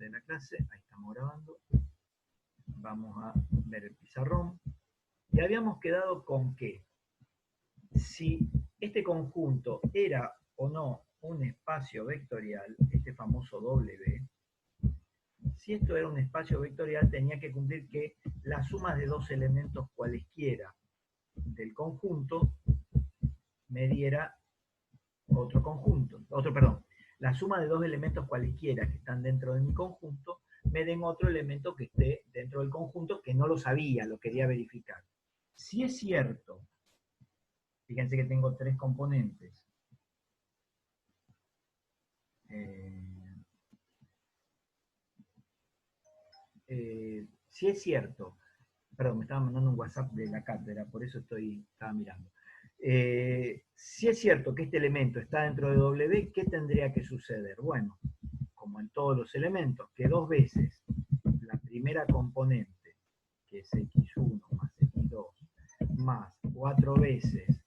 parte de la clase. Ahí estamos grabando. Vamos a ver el pizarrón. Y habíamos quedado con que si este conjunto era o no un espacio vectorial, este famoso W, si esto era un espacio vectorial tenía que cumplir que la suma de dos elementos cualesquiera del conjunto me diera otro conjunto, la suma de dos elementos cualesquiera que están dentro de mi conjunto me den otro elemento que esté dentro del conjunto que no lo sabía, lo quería verificar. Si es cierto, fíjense que tengo tres componentes. Si es cierto, perdón, me estaba mandando un WhatsApp de la cátedra, por eso estaba mirando. Si es cierto que este elemento está dentro de W, ¿qué tendría que suceder? Bueno, como en todos los elementos, que dos veces la primera componente, que es x1 más x2, más cuatro veces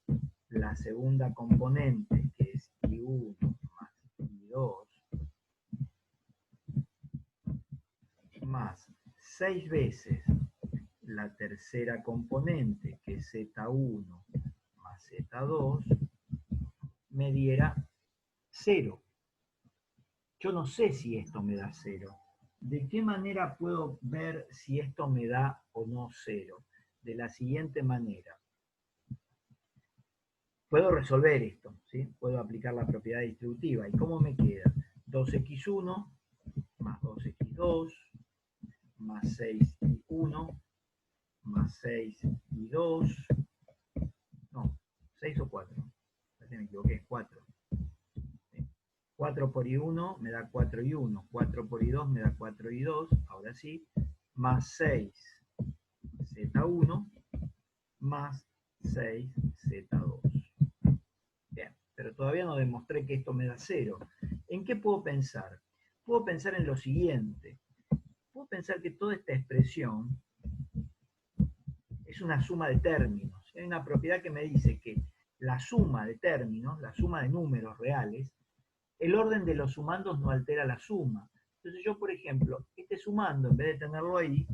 la segunda componente, que es y1 más y2, más 6 veces la tercera componente, que es z1 más z2, me diera 0. Yo no sé si esto me da 0. ¿De qué manera puedo ver si esto me da o no 0? De la siguiente manera. Puedo resolver esto, ¿sí? Puedo aplicar la propiedad distributiva. ¿Y cómo me queda? 2x1 más 2x2 más 6y1 más 6y2. No, 6 o 4. Me equivoqué, 4. 4 por i1 me da 4 y 1, 4 por i2 me da 4 y 2, ahora sí, más 6 z1 más 6 z2. Bien, pero todavía no demostré que esto me da 0. ¿En qué puedo pensar? Puedo pensar en lo siguiente. Puedo pensar que toda esta expresión es una suma de términos. Hay una propiedad que me dice que la suma de términos, la suma de números reales, el orden de los sumandos no altera la suma. Entonces yo, por ejemplo, este sumando, en vez de tenerlo ahí,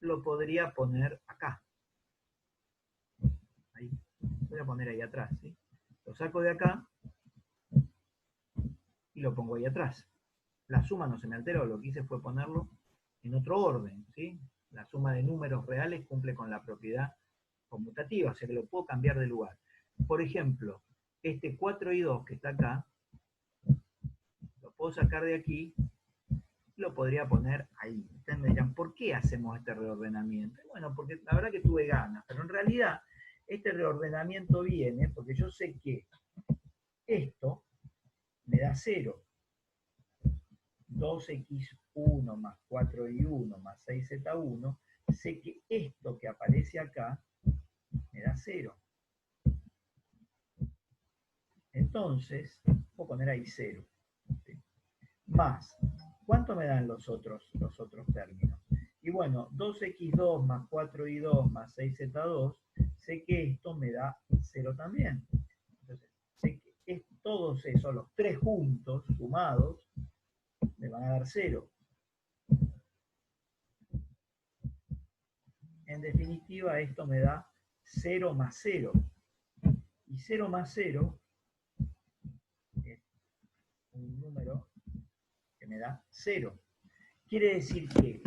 lo podría poner acá. Ahí. Lo voy a poner ahí atrás, ¿sí? Lo saco de acá y lo pongo ahí atrás. La suma no se me alteró, lo que hice fue ponerlo en otro orden, ¿sí? La suma de números reales cumple con la propiedad conmutativa, o sea que lo puedo cambiar de lugar. Por ejemplo, este 4 y 2 que está acá, lo puedo sacar de aquí y lo podría poner ahí. Ustedes me dirán, ¿por qué hacemos este reordenamiento? Bueno, porque la verdad que tuve ganas, pero en realidad este reordenamiento viene porque yo sé que esto me da 0. 2x1 más 4y1 más 6z1, sé que esto que aparece acá me da 0. Entonces, voy a poner ahí 0. ¿Sí? Más, ¿cuánto me dan los otros términos? Y bueno, 2x2 más 4y2 más 6z2, sé que esto me da 0 también. Entonces, sé que todos esos, los tres juntos, sumados, me van a dar 0. En definitiva, esto me da 0 más 0. Y 0 más 0 es un número que me da 0. Quiere decir que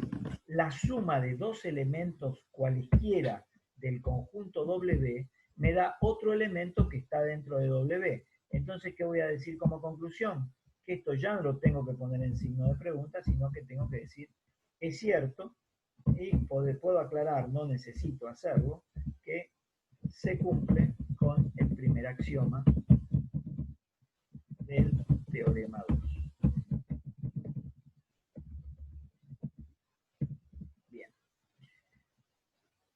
la suma de dos elementos cualesquiera del conjunto W me da otro elemento que está dentro de W. Entonces, ¿qué voy a decir como conclusión? Que esto ya no lo tengo que poner en signo de pregunta, sino que tengo que decir, es cierto, y puedo aclarar, no necesito hacerlo, que se cumple con el primer axioma del teorema 2. Bien.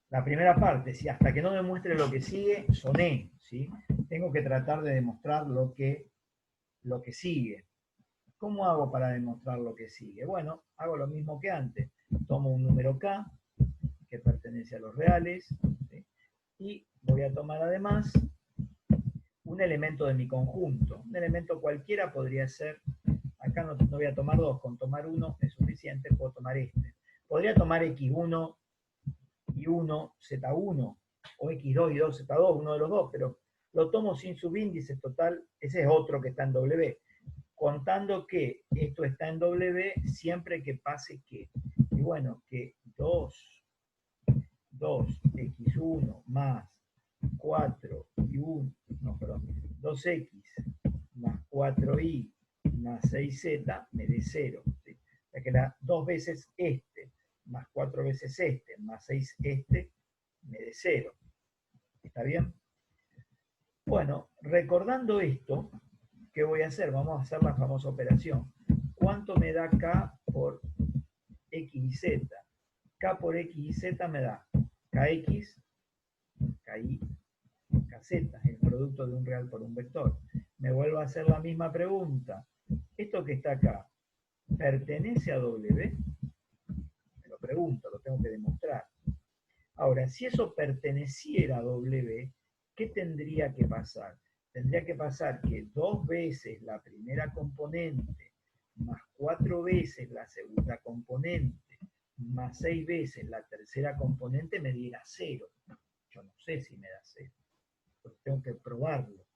La primera parte, si hasta que no demuestre lo que sigue, soné, ¿sí? Tengo que tratar de demostrar lo que sigue. ¿Cómo hago para demostrar lo que sigue? Bueno, hago lo mismo que antes. Tomo un número k, que pertenece a los reales, ¿sí? Y voy a tomar además un elemento de mi conjunto. Un elemento cualquiera podría ser, acá no voy a tomar 2, con tomar 1 es suficiente, puedo tomar este. Podría tomar x1 y 1, z1, o x2 y 2, z2, uno de los dos, pero lo tomo sin subíndice total, ese es otro que está en W. Contando que esto está en W siempre que pase que, y bueno, que 2x1 más 4 y 1, no, perdón, 2x más 4y más 6z me dé 0. ¿Sí? O sea que la 2 veces este más 4 veces este más 6 este me dé 0. ¿Está bien? Bueno, recordando esto, ¿qué voy a hacer? Vamos a hacer la famosa operación. ¿Cuánto me da K por X y Z? K por X y Z me da KX, KY, KZ, el producto de un real por un vector. Me vuelvo a hacer la misma pregunta. ¿Esto que está acá pertenece a W? Me lo pregunto, lo tengo que demostrar. Ahora, si eso perteneciera a W, ¿qué tendría que pasar? Tendría que pasar que 2 veces la primera componente más 4 veces la segunda componente más 6 veces la tercera componente me diera 0. Yo no sé si me da 0, pues tengo que probarlo.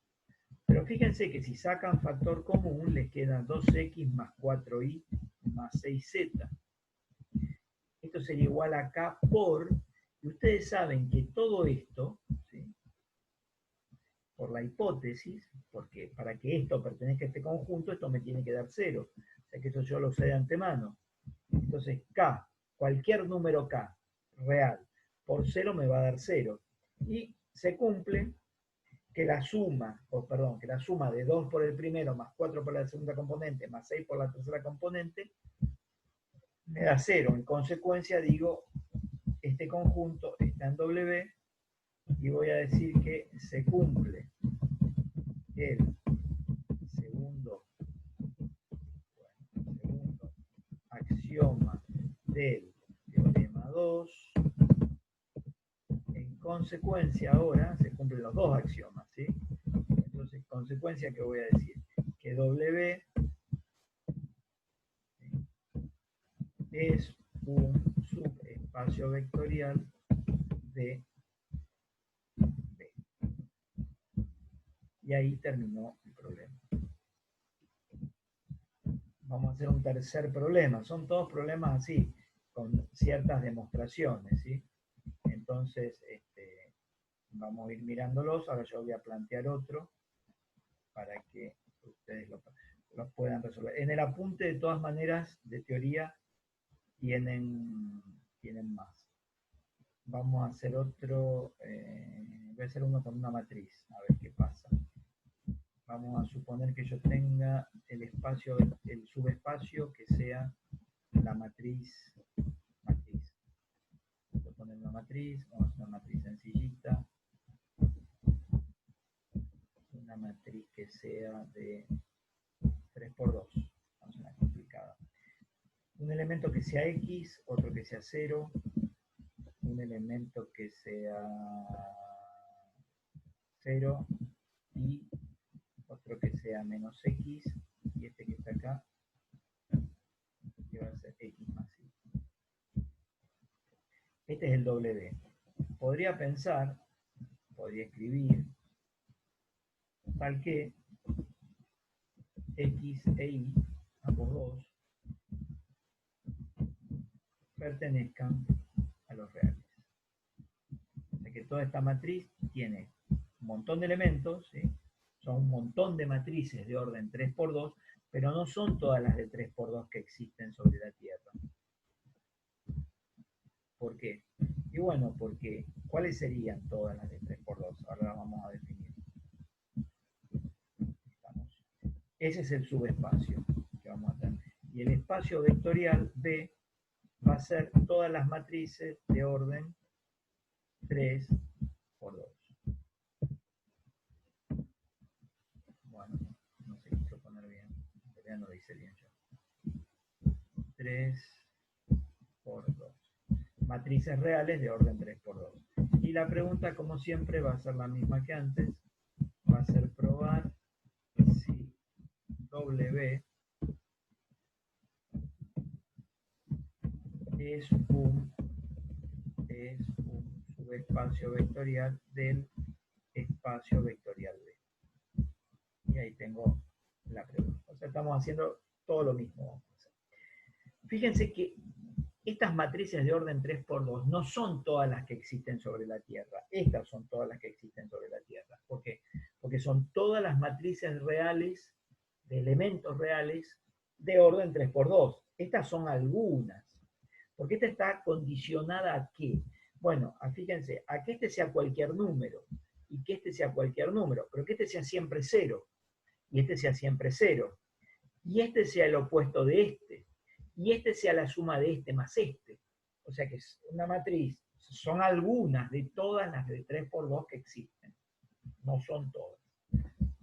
Pero fíjense que si sacan factor común, les queda 2x más 4y más 6z. Esto sería igual a K por, y ustedes saben que todo esto, ¿sí?, por la hipótesis, porque para que esto pertenezca a este conjunto, esto me tiene que dar 0. O sea que eso yo lo sé de antemano. Entonces K, cualquier número K real, por 0 me va a dar 0. Y se cumple que la suma, que la suma de 2 por el primero, más 4 por la segunda componente, más 6 por la tercera componente, me da 0. En consecuencia digo, este conjunto está en W y voy a decir que se cumple el segundo axioma del teorema 2. En consecuencia ahora se cumplen los dos axiomas, ¿sí? Entonces, consecuencia que voy a decir que W es un subespacio vectorial de B. Y ahí terminó el problema. Vamos a hacer un tercer problema. Son todos problemas así, con ciertas demostraciones, ¿sí? Entonces, vamos a ir mirándolos. Ahora yo voy a plantear otro para que ustedes lo puedan resolver. En el apunte, de todas maneras, de teoría, tienen más. Vamos a hacer otro, voy a hacer uno con una matriz, a ver qué pasa. Vamos a suponer que yo tenga el espacio, el subespacio que sea la matriz. Voy a poner una matriz, vamos a hacer una matriz sencillita. Una matriz que sea de 3×2. Vamos a una complicada. Un elemento que sea X, otro que sea 0, un elemento que sea 0 y otro que sea menos X, y este que está acá, que va a ser X más Y. Este es el W. Podría pensar, podría escribir, tal que X e Y, ambos dos, pertenezcan a los reales. O sea que toda esta matriz tiene un montón de elementos, ¿sí? Son un montón de matrices de orden 3×2, pero no son todas las de 3×2 que existen sobre la Tierra. ¿Por qué? Y bueno, porque ¿cuáles serían todas las de 3×2? Ahora las vamos a definir. Ese es el subespacio que vamos a tener. Y el espacio vectorial B va a ser todas las matrices de orden 3×2. Bueno, no sé qué quiero poner bien. En realidad no lo hice bien yo. 3×2. Matrices reales de orden 3×2. Y la pregunta, como siempre, va a ser la misma que antes. Va a ser probar si W es un subespacio vectorial del espacio vectorial B. Y ahí tengo la pregunta. O sea, estamos haciendo todo lo mismo. Fíjense que estas matrices de orden 3×2 no son todas las que existen sobre la Tierra. Estas son todas las que existen sobre la Tierra. ¿Por qué? Porque son todas las matrices reales, de elementos reales, de orden 3×2. Estas son algunas. Porque esta está condicionada a qué. Bueno, fíjense, a que este sea cualquier número, y que este sea cualquier número, pero que este sea siempre 0, y este sea siempre 0, y este sea el opuesto de este, y este sea la suma de este más este. O sea que es una matriz, son algunas de todas las de 3×2 que existen, no son todas.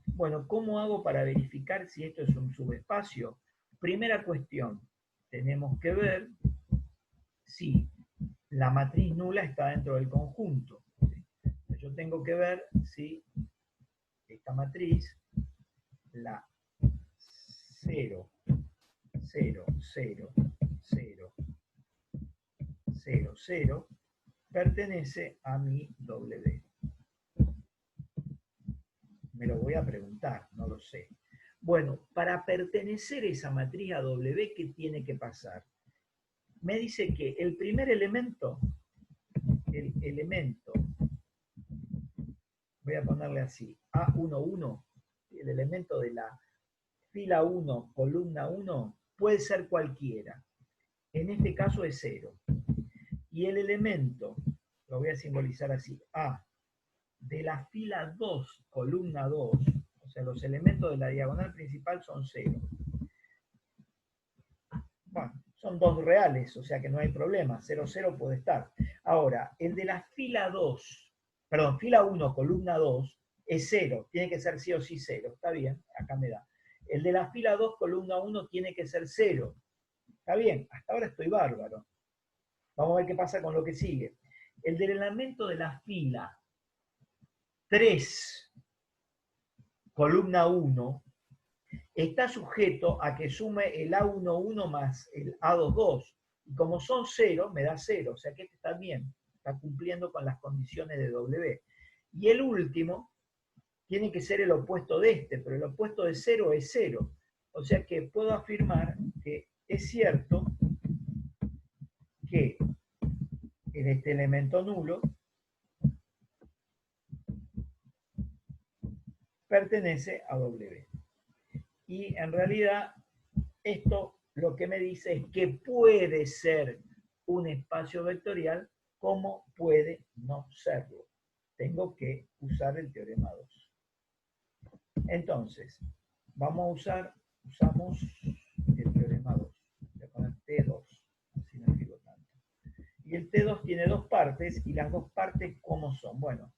Bueno, ¿cómo hago para verificar si esto es un subespacio? Primera cuestión, tenemos que ver si la matriz nula está dentro del conjunto. Yo tengo que ver si esta matriz, la 0, 0, 0, 0, 0, 0, pertenece a mi W. Me lo voy a preguntar, no lo sé. Bueno, para pertenecer esa matriz a W, ¿qué tiene que pasar? Me dice que el primer elemento, voy a ponerle así, A11, el elemento de la fila 1, columna 1, puede ser cualquiera. En este caso es 0. Y el elemento, lo voy a simbolizar así, A, de la fila 2, columna 2, o sea, los elementos de la diagonal principal son 0. Bueno, son dos reales, o sea que no hay problema, 0, 0 puede estar. Ahora, el de la fila 2, perdón, fila 1, columna 2, es 0, tiene que ser sí o sí 0, está bien, acá me da. El de la fila 2, columna 1, tiene que ser 0. Está bien, hasta ahora estoy bárbaro. Vamos a ver qué pasa con lo que sigue. El del elemento de la fila 3, columna 1, está sujeto a que sume el A11 más el A22. Y como son 0, me da 0. O sea que este está bien, está cumpliendo con las condiciones de W. Y el último tiene que ser el opuesto de este, pero el opuesto de 0 es 0. O sea que puedo afirmar que es cierto que en este elemento nulo pertenece a W. Y en realidad esto lo que me dice es que puede ser un espacio vectorial como puede no serlo. Tengo que usar el teorema 2. Entonces, usamos el teorema 2. Voy a poner T2, así no escribo tanto. Y el T2 tiene dos partes, y las dos partes, ¿cómo son? Bueno,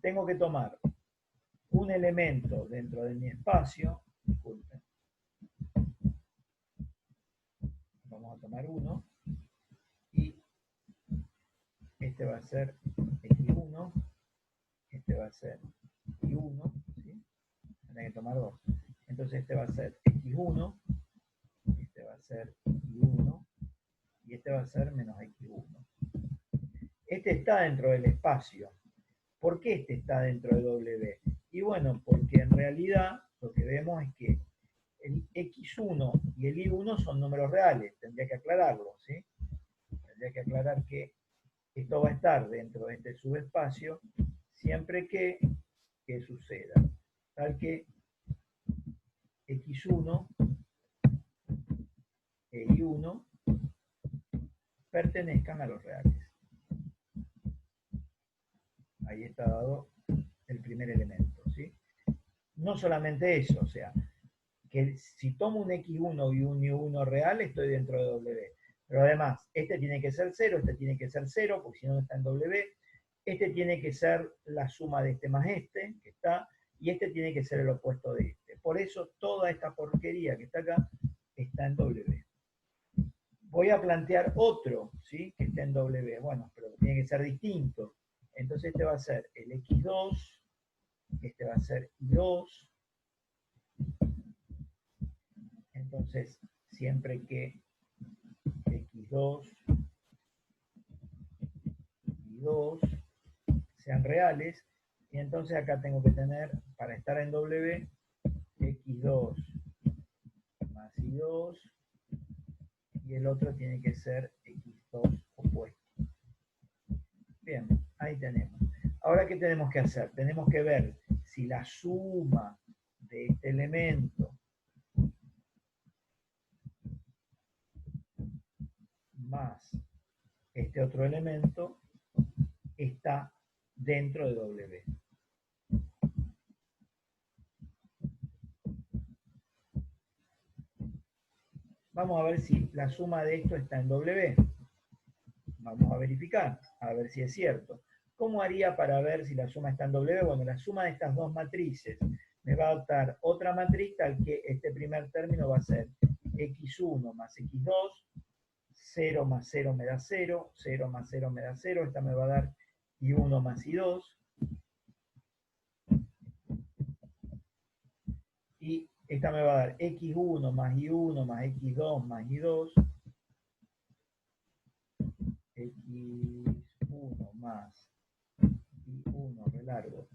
tengo que tomar un elemento dentro de mi espacio, disculpen, vamos a tomar uno, y este va a ser X1, este va a ser Y1, ¿sí? Tendré que tomar dos. Entonces este va a ser X1, este va a ser Y1, y este va a ser menos X1. Este está dentro del espacio. ¿Por qué este está dentro de W? Y bueno, porque en realidad lo que vemos es que el X1 y el Y1 son números reales. Tendría que aclararlo, ¿sí? Tendría que aclarar que esto va a estar dentro de este subespacio siempre que suceda. Tal que X1 e Y1 pertenezcan a los reales. Ahí está dado el primer elemento, ¿sí? No solamente eso, o sea, que si tomo un X1 y un Y1 real, estoy dentro de W. Pero además, este tiene que ser 0, este tiene que ser 0, porque si no, no está en W. Este tiene que ser la suma de este más este, que está, y este tiene que ser el opuesto de este. Por eso, toda esta porquería que está acá, está en W. Voy a plantear otro, ¿sí? Que esté en W. Bueno, pero tiene que ser distinto. Entonces este va a ser el X2, este va a ser Y2. Entonces, siempre que X2 X2 sean reales, y entonces acá tengo que tener, para estar en W, X2 más Y2, y el otro tiene que ser X2 opuesto. Bien, ahí tenemos. Ahora, ¿qué tenemos que hacer? Tenemos que ver si la suma de este elemento más este otro elemento está dentro de W. Vamos a ver si la suma de esto está en W. Vamos a verificar, a ver si es cierto. ¿Cómo haría para ver si la suma está en W? Bueno, la suma de estas dos matrices me va a dar otra matriz tal que este primer término va a ser X1 más X2, 0 más 0 me da 0, 0 más 0 me da 0, esta me va a dar Y1 más Y2, y esta me va a dar X1 más Y1 más X2 más Y2, X1 más Y1 re largo,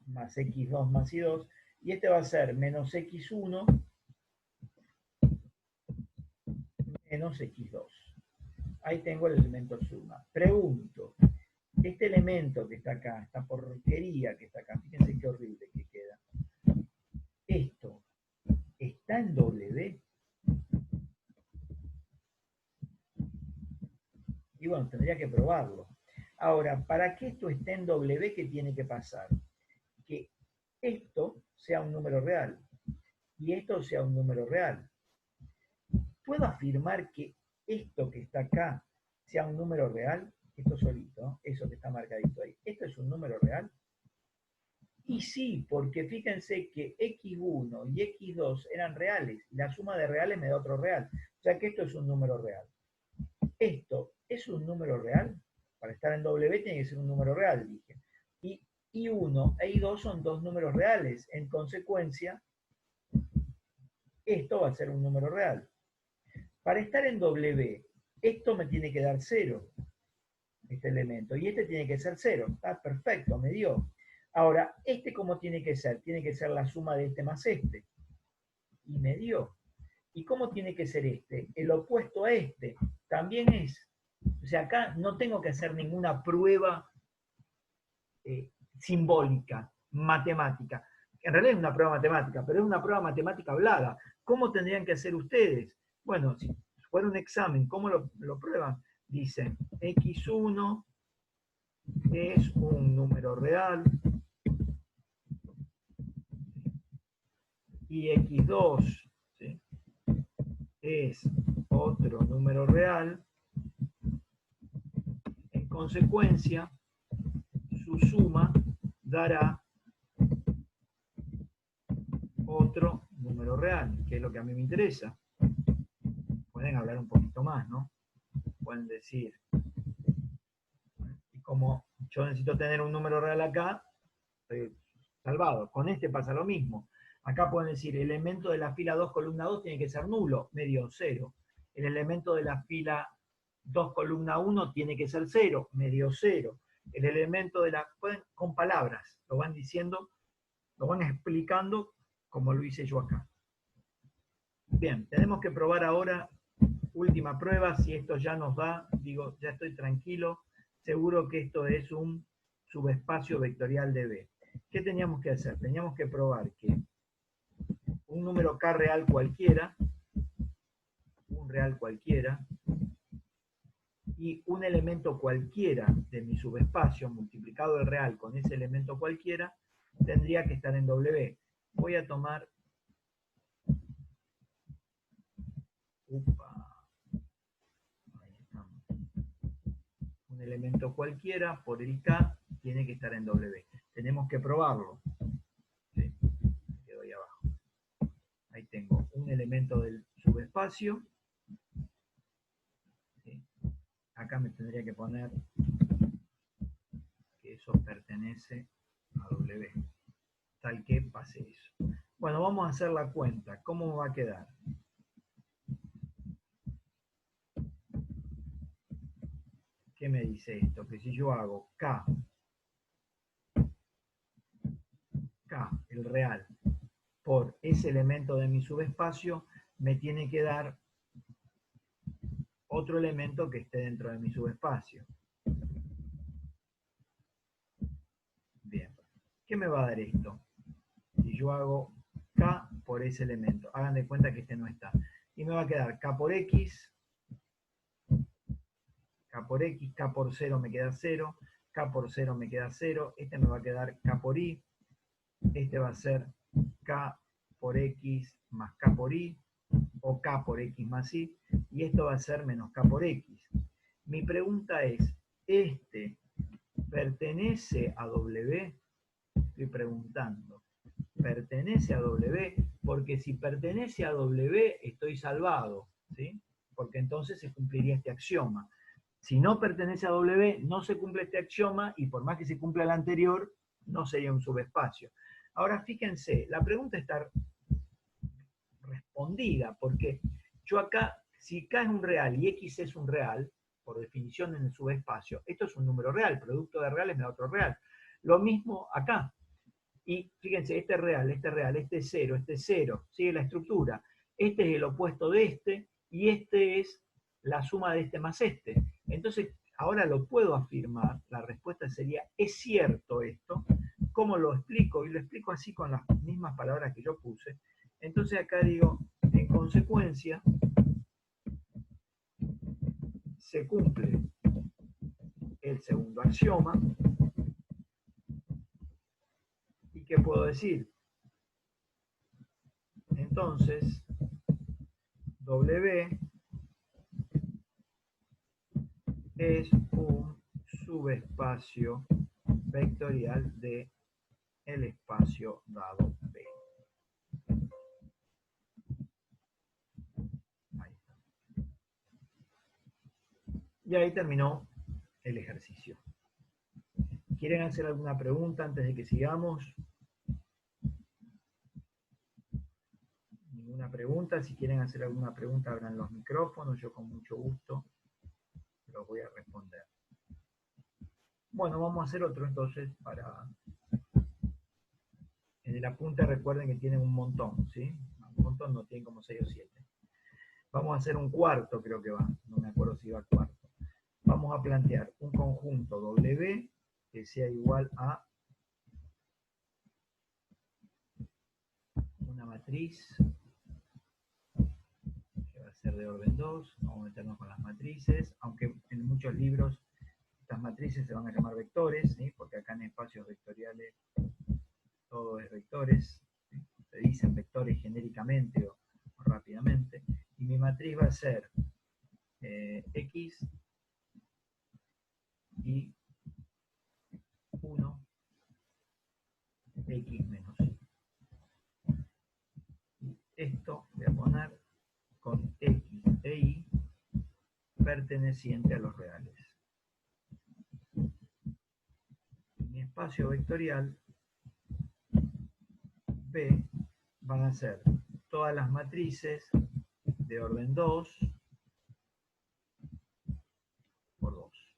más X2 más Y2, y este va a ser menos X1 menos X2. Ahí tengo el elemento suma. Pregunto, este elemento que está acá, esta porquería que está acá, fíjense qué horrible que queda. ¿Esto está en W? Y bueno, tendría que probarlo. Ahora, para que esto esté en W, ¿qué tiene que pasar? Que esto sea un número real y esto sea un número real. ¿Puedo afirmar que esto que está acá sea un número real? Esto solito, eso que está marcadito ahí. ¿Esto es un número real? Y sí, porque fíjense que X1 y X2 eran reales. Y la suma de reales me da otro real. O sea que esto es un número real. ¿Esto es un número real? Para estar en W tiene que ser un número real, dije. Y I1 e I2 son dos números reales. En consecuencia, esto va a ser un número real. Para estar en W, esto me tiene que dar 0, este elemento, y este tiene que ser 0. Está perfecto, me dio. Ahora, ¿este cómo tiene que ser? Tiene que ser la suma de este más este. Y me dio. ¿Y cómo tiene que ser este? El opuesto a este. También es. O sea, acá no tengo que hacer ninguna prueba simbólica, matemática. En realidad es una prueba matemática, pero es una prueba matemática hablada. ¿Cómo tendrían que hacer ustedes? Bueno, si fuera un examen, ¿cómo lo prueban? Dicen, X1 es un número real y X2, ¿sí?, es otro número real. En consecuencia, su suma dará otro número real, que es lo que a mí me interesa. Pueden hablar un poquito más, ¿no? Pueden decir, y como yo necesito tener un número real acá, estoy salvado. Con este pasa lo mismo. Acá pueden decir, el elemento de la fila 2, columna 2 tiene que ser nulo, medio 0. El elemento de la fila 2, columna 1 tiene que ser 0, medio 0. El elemento de la... con palabras, lo van diciendo, lo van explicando como lo hice yo acá. Bien, tenemos que probar ahora, última prueba, si esto ya nos da, digo, ya estoy tranquilo, seguro que esto es un subespacio vectorial de B. ¿Qué teníamos que hacer? Teníamos que probar que un número K real cualquiera, un real cualquiera, y un elemento cualquiera de mi subespacio multiplicado el real con ese elemento cualquiera, tendría que estar en W. Voy a tomar... Ahí estamos. Un elemento cualquiera por el K tiene que estar en W. Tenemos que probarlo. ¿Sí? Quedo ahí abajo. Ahí tengo un elemento del subespacio. ¿Sí? Acá me tendría que poner que eso pertenece a W, tal que pase eso. Bueno, vamos a hacer la cuenta. ¿Cómo va a quedar? ¿qué me dice esto? Que si yo hago K, el real, por ese elemento de mi subespacio, me tiene que dar otro elemento que esté dentro de mi subespacio. Bien. ¿Qué me va a dar esto? Si yo hago K por ese elemento. Hagan de cuenta que este no está. Y me va a quedar K por X, K por X, K por 0 me queda 0, K por 0 me queda 0, este me va a quedar K por Y, este va a ser K por X más K por Y, o K por X más Y, y esto va a ser menos K por X. Mi pregunta es, ¿este pertenece a W? Estoy preguntando. ¿Pertenece a W? Porque si pertenece a W, estoy salvado, ¿sí? Porque entonces se cumpliría este axioma. Si no pertenece a W, no se cumple este axioma y por más que se cumpla el anterior, no sería un subespacio. Ahora fíjense, la pregunta está respondida, porque yo acá, si K es un real y X es un real, por definición en el subespacio, esto es un número real, producto de reales me da otro real. Lo mismo acá. Y fíjense, este es real, este es 0, este es 0, sigue la estructura. Este es el opuesto de este, y este es la suma de este más este. Entonces, ahora lo puedo afirmar, la respuesta sería, ¿es cierto esto? ¿Cómo lo explico? Y lo explico así con las mismas palabras que yo puse. Entonces acá digo, en consecuencia, se cumple el segundo axioma. ¿Y qué puedo decir? Entonces, W es un subespacio vectorial de el espacio dado B. Ahí está. Y ahí terminó el ejercicio. ¿Quieren hacer alguna pregunta antes de que sigamos? Ninguna pregunta. Si quieren hacer alguna pregunta, abran los micrófonos. Yo con mucho gusto los voy a responder. Bueno, vamos a hacer otro entonces para... En el apunte recuerden que tienen un montón, ¿sí? Un montón, no tienen como 6 o 7. Vamos a hacer un cuarto, creo que va. No me acuerdo si va cuarto. Vamos a plantear un conjunto W que sea igual a una matriz que va a ser de orden 2. Vamos a meternos con las matrices, aunque en muchos libros estas matrices se van a llamar vectores, ¿sí? Porque acá en espacios vectoriales todo es vectores, ¿sí? Se dicen vectores genéricamente o rápidamente. Y mi matriz va a ser X y 1, X menos Y. Y esto voy a poner con X e Y perteneciente a los reales. Mi espacio vectorial B van a ser todas las matrices de orden 2 por 2.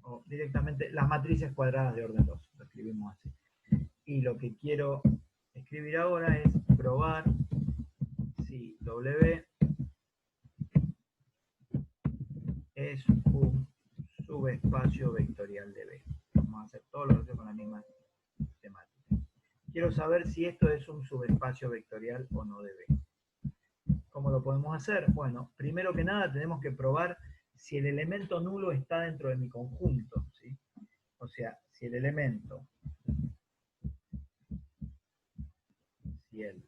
O directamente las matrices cuadradas de orden 2. Lo escribimos así. Y lo que quiero escribir ahora es probar si W es un subespacio vectorial de B. Vamos a hacer todo lo que con la misma temática. Quiero saber si esto es un subespacio vectorial o no de B. ¿Cómo lo podemos hacer? Bueno, primero que nada tenemos que probar si el elemento nulo está dentro de mi conjunto, ¿sí? O sea, si el elemento, si el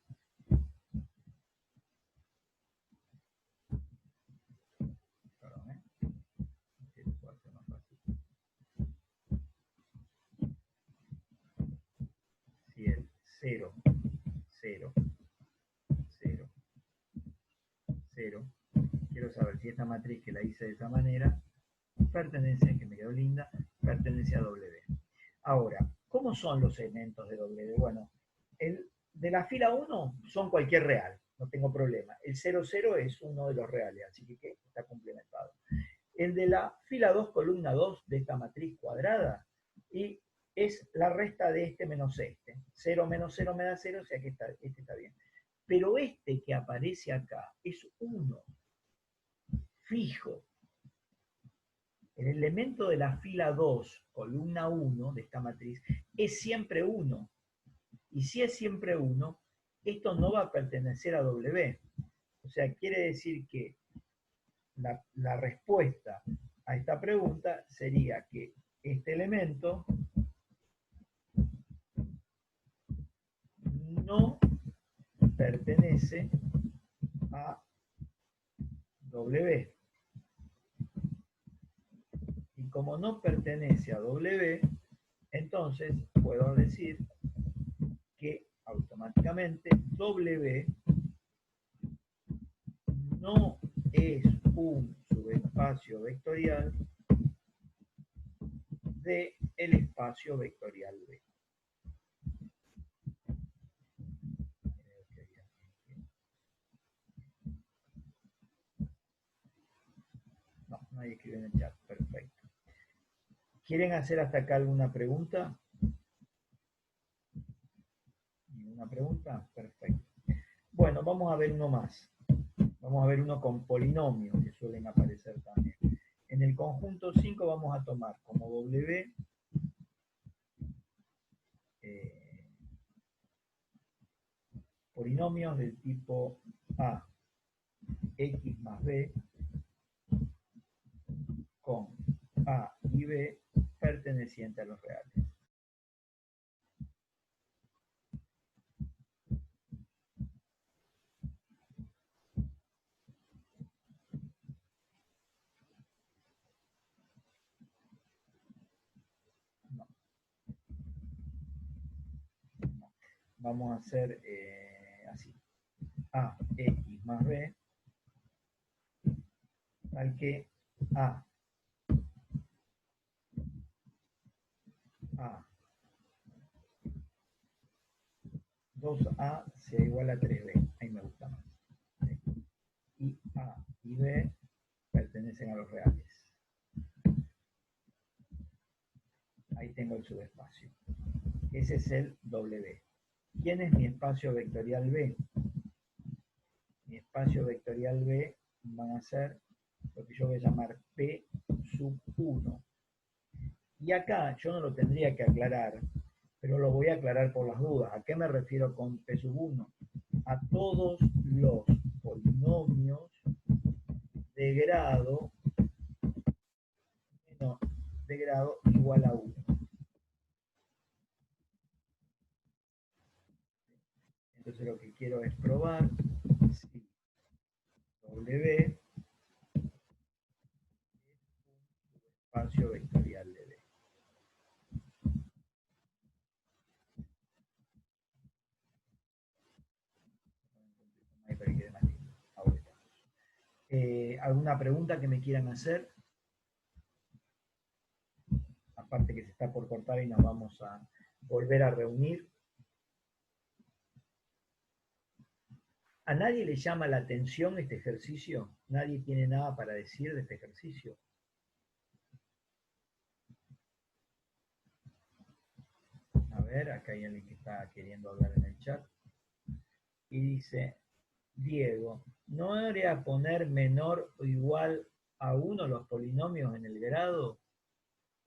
si el 0, 0, 0, 0, quiero saber si esta matriz que la hice de esa manera pertenece, que me quedó linda, pertenece a W. Ahora, ¿cómo son los elementos de W? Bueno, de la fila 1 son cualquier real, no tengo problema. El 0, 0 es uno de los reales, así que está complementado. el de la fila 2, columna 2 de esta matriz cuadrada, y es la resta de este menos este. 0 menos 0 me da 0, o sea que este está bien. Pero este que aparece acá es 1, fijo. El elemento de la fila 2, columna 1 de esta matriz, es siempre 1. Y si es siempre 1, esto no va a pertenecer a W. O sea, quiere decir que la respuesta a esta pregunta sería que este elemento no pertenece a W. Y como no pertenece a W, entonces puedo decir que automáticamente W no es un subespacio vectorial del espacio vectorial B. No, nadie escribe en el chat. Perfecto. ¿Quieren hacer hasta acá alguna pregunta? ¿Ninguna pregunta? Perfecto. Bueno, vamos a ver uno más. Vamos a ver uno con polinomios que suelen aparecer también. En el conjunto 5 vamos a tomar como W polinomios del tipo A, X más B, con A y B pertenecientes a los reales. No. No. Vamos a hacer así. A, X más B, tal que A 2A sea igual a 3B. Ahí me gusta más. Y A y B pertenecen a los reales. Ahí tengo el subespacio. Ese es el W. ¿Quién es mi espacio vectorial B? Mi espacio vectorial B van a ser lo que yo voy a llamar P sub 1. Y acá yo no lo tendría que aclarar, pero lo voy a aclarar por las dudas. ¿A qué me refiero con P sub 1? A todos los polinomios de grado igual a 1. Entonces lo que quiero es probar si W es un espacio vectorial de B. ¿Alguna pregunta que me quieran hacer? Aparte que se está por cortar y nos vamos a volver a reunir. ¿A nadie le llama la atención este ejercicio? ¿Nadie tiene nada para decir de este ejercicio? A ver, acá hay alguien que está queriendo hablar en el chat. Y dice, Diego, ¿no debería poner menor o igual a 1 los polinomios en el grado?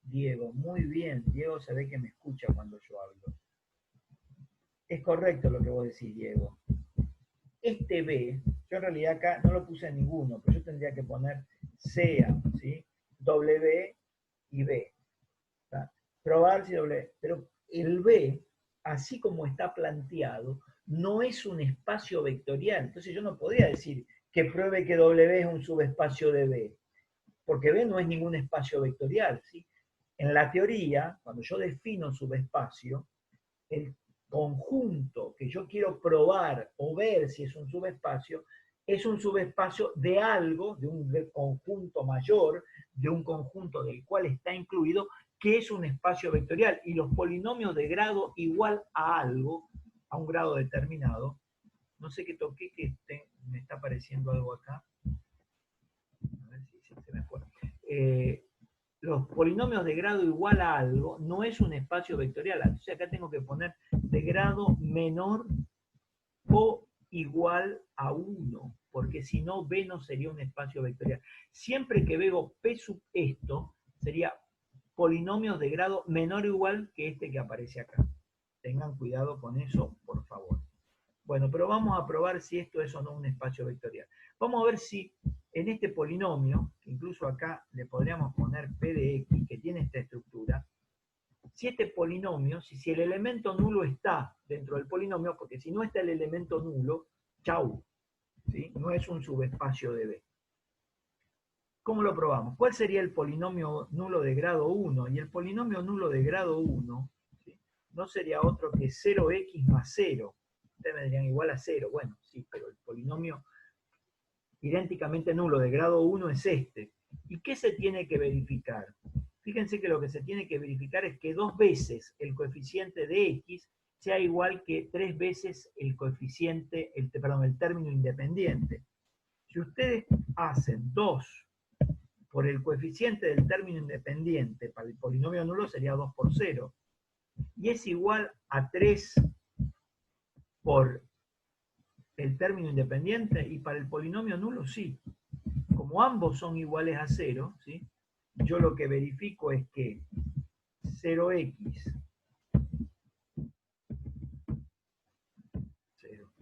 Diego, muy bien. Diego se ve que me escucha cuando yo hablo. Es correcto lo que vos decís, Diego. Este B, yo en realidad acá no lo puse en ninguno, pero yo tendría que poner sea, ¿sí? W y B. ¿Tá? Probar si W. Pero el B, así como está planteado, no es un espacio vectorial. Entonces yo no podría decir que pruebe que W es un subespacio de B, porque B no es ningún espacio vectorial, ¿sí? En la teoría, cuando yo defino un subespacio, el conjunto que yo quiero probar o ver si es un subespacio de algo, de un conjunto mayor, de un conjunto del cual está incluido, que es un espacio vectorial. Y los polinomios de grado igual a algo, a un grado determinado, no sé qué toqué, que me está apareciendo algo acá. A ver si se me fue. los polinomios de grado igual a algo no es un espacio vectorial. Entonces acá tengo que poner de grado menor o igual a 1, porque si no, B no sería un espacio vectorial. Siempre que veo P sub esto, sería polinomios de grado menor o igual que este que aparece acá. Tengan cuidado con eso, por favor. Bueno, pero vamos a probar si esto es o no un espacio vectorial. Vamos a ver si en este polinomio, que incluso acá le podríamos poner P de X, que tiene esta estructura, si este polinomio, si el elemento nulo está dentro del polinomio, porque si no está el elemento nulo, chau, ¿sí? No es un subespacio de B. ¿Cómo lo probamos? ¿Cuál sería el polinomio nulo de grado 1? Y el polinomio nulo de grado 1, ¿sí?, no sería otro que 0x más 0. Ustedes me dirían igual a 0. Bueno, sí, pero el polinomio idénticamente nulo de grado 1 es este. ¿Y qué se tiene que verificar? Fíjense que lo que se tiene que verificar es que 2 veces el coeficiente de x sea igual que 3 veces el coeficiente, el término independiente. Si ustedes hacen 2 por el coeficiente del término independiente, para el polinomio nulo sería 2 por 0, y es igual a 3 por el término independiente, y para el polinomio nulo sí. Como ambos son iguales a 0, ¿sí?, yo lo que verifico es que 0x 0.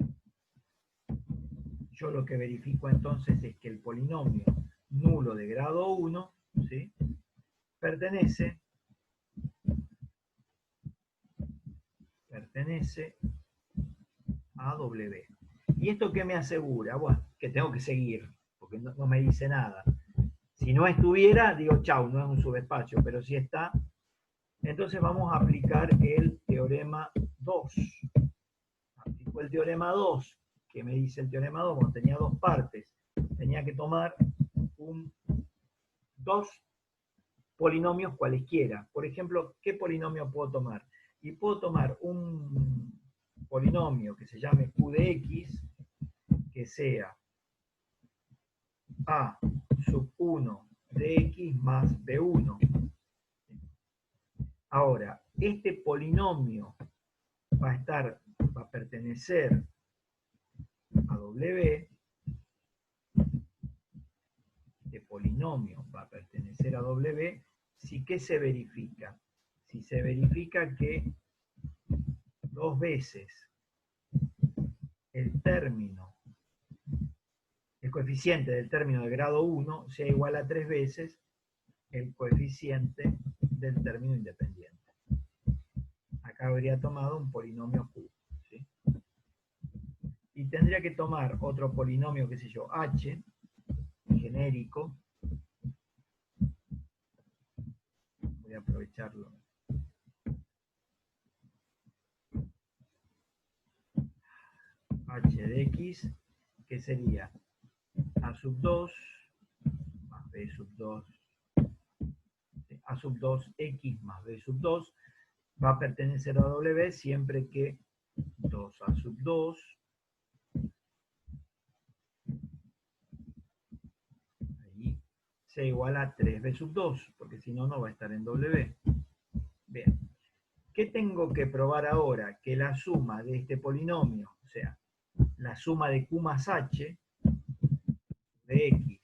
Yo lo que verifico entonces es que el polinomio nulo de grado 1, ¿sí?, pertenece a W. ¿Y esto qué me asegura? Bueno, que tengo que seguir, porque no me dice nada. Si no estuviera, digo, chau, no es un subespacio, pero si está, entonces vamos a aplicar el teorema 2. Aplico el teorema 2. ¿Qué me dice el teorema 2? Bueno, tenía 2 partes. Tenía que tomar 2 polinomios cualesquiera. Por ejemplo, ¿qué polinomio puedo tomar? Y puedo tomar un polinomio que se llame Q de X, que sea A sub 1 de X más B1. Ahora, este polinomio va a pertenecer a W. Este polinomio va a pertenecer a W. Si, ¿qué se verifica? Si se verifica que 2 veces el coeficiente del término de grado 1 sea igual a 3 veces el coeficiente del término independiente. Acá habría tomado un polinomio Q, ¿sí? Y tendría que tomar otro polinomio, qué sé yo, H, genérico. Voy a aprovecharlo. H de X, que sería A sub 2 más B sub 2, A sub 2 X más B sub 2, va a pertenecer a W siempre que 2A sub 2 ahí sea igual a 3B sub 2, porque si no, no va a estar en W. Bien. ¿Qué tengo que probar ahora? Que la suma de este polinomio, o sea, la suma de Q más H de X,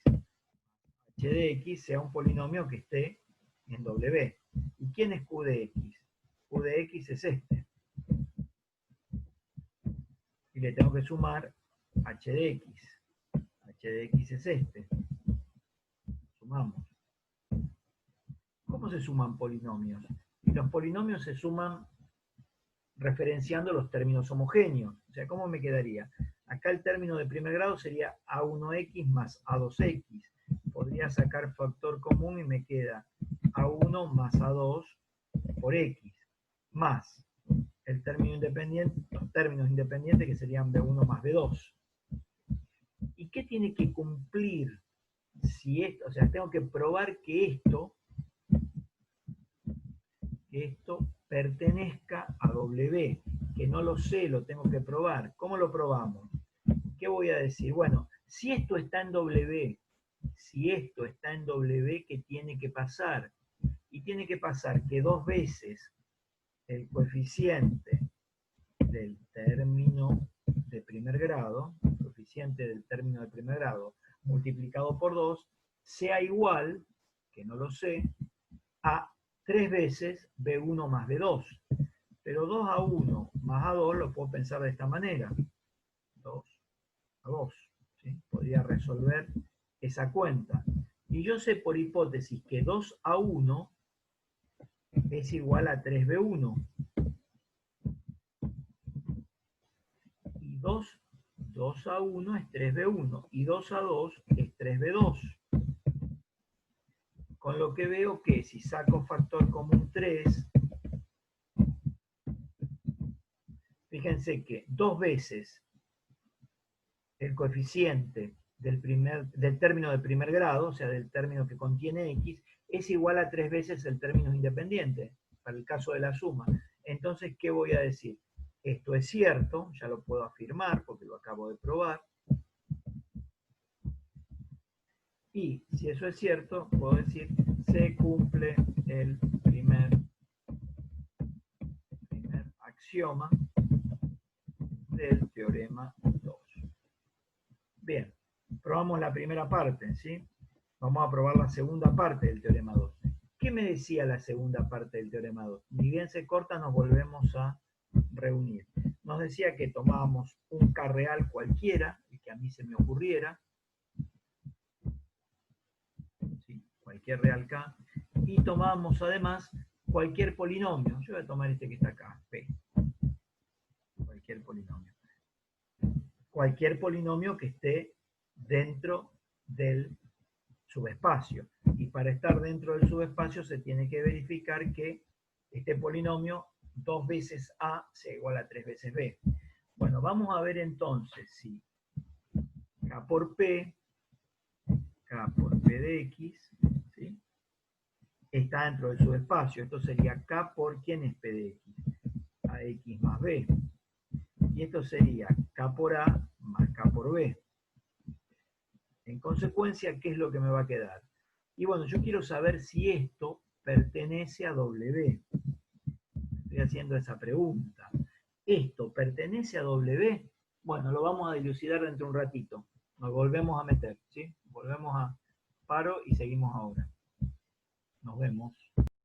H de X, sea un polinomio que esté en W. ¿Y quién es Q de X? Q de X es este. Y le tengo que sumar H de X. H de X es este. Sumamos. ¿Cómo se suman polinomios? Y los polinomios se suman referenciando los términos homogéneos. O sea, ¿cómo me quedaría? Acá el término de primer grado sería A1X más A2X. Podría sacar factor común y me queda A1 más A2 por X, más el término independiente, los términos independientes que serían B1 más B2. ¿Y qué tiene que cumplir? Si esto, o sea, tengo que probar que esto pertenezca a W, que no lo sé, lo tengo que probar. ¿Cómo lo probamos? ¿Qué voy a decir? Bueno, si esto está en W si esto está en W, ¿qué tiene que pasar? Y tiene que pasar que 2 veces el coeficiente del término de primer grado, el coeficiente del término de primer grado, multiplicado por 2, sea igual, que no lo sé, a 3 veces B1 más B2. Pero 2 a 1 más a 2 lo puedo pensar de esta manera. 2 a 2. ¿Sí? Podría resolver esa cuenta. Y yo sé por hipótesis que 2 a 1 es igual a 3B1. Y 2 a 1 es 3B1. Y 2 a 2 es 3B2. Con lo que veo que si saco factor común 3, fíjense que 2 veces el coeficiente del término de primer grado, o sea, del término que contiene x, es igual a 3 veces el término independiente, para el caso de la suma. Entonces, ¿qué voy a decir? Esto es cierto, ya lo puedo afirmar porque lo acabo de probar. Y si eso es cierto, puedo decir, se cumple el primer axioma del teorema 2. Bien, probamos la primera parte, ¿sí? Vamos a probar la segunda parte del teorema 2. ¿Qué me decía la segunda parte del teorema 2? Ni bien se corta, nos volvemos a reunir. Nos decía que tomábamos un K real cualquiera, el que a mí se me ocurriera, ¿sí? Cualquier real K, y tomábamos además cualquier polinomio. Yo voy a tomar este que está acá, P. Cualquier polinomio. Cualquier polinomio que esté dentro del subespacio. Y para estar dentro del subespacio se tiene que verificar que este polinomio 2 veces A sea igual a 3 veces B. Bueno, vamos a ver entonces si K por P de X, ¿sí? Está dentro del subespacio. Esto sería K por, ¿quién es P de X? AX más B. Y esto sería K por A más K por B. En consecuencia, ¿qué es lo que me va a quedar? Y bueno, yo quiero saber si esto pertenece a W. Estoy haciendo esa pregunta. ¿Esto pertenece a W? Bueno, lo vamos a dilucidar dentro de un ratito. Nos volvemos a meter, ¿sí? Volvemos a paro y seguimos ahora. Nos vemos.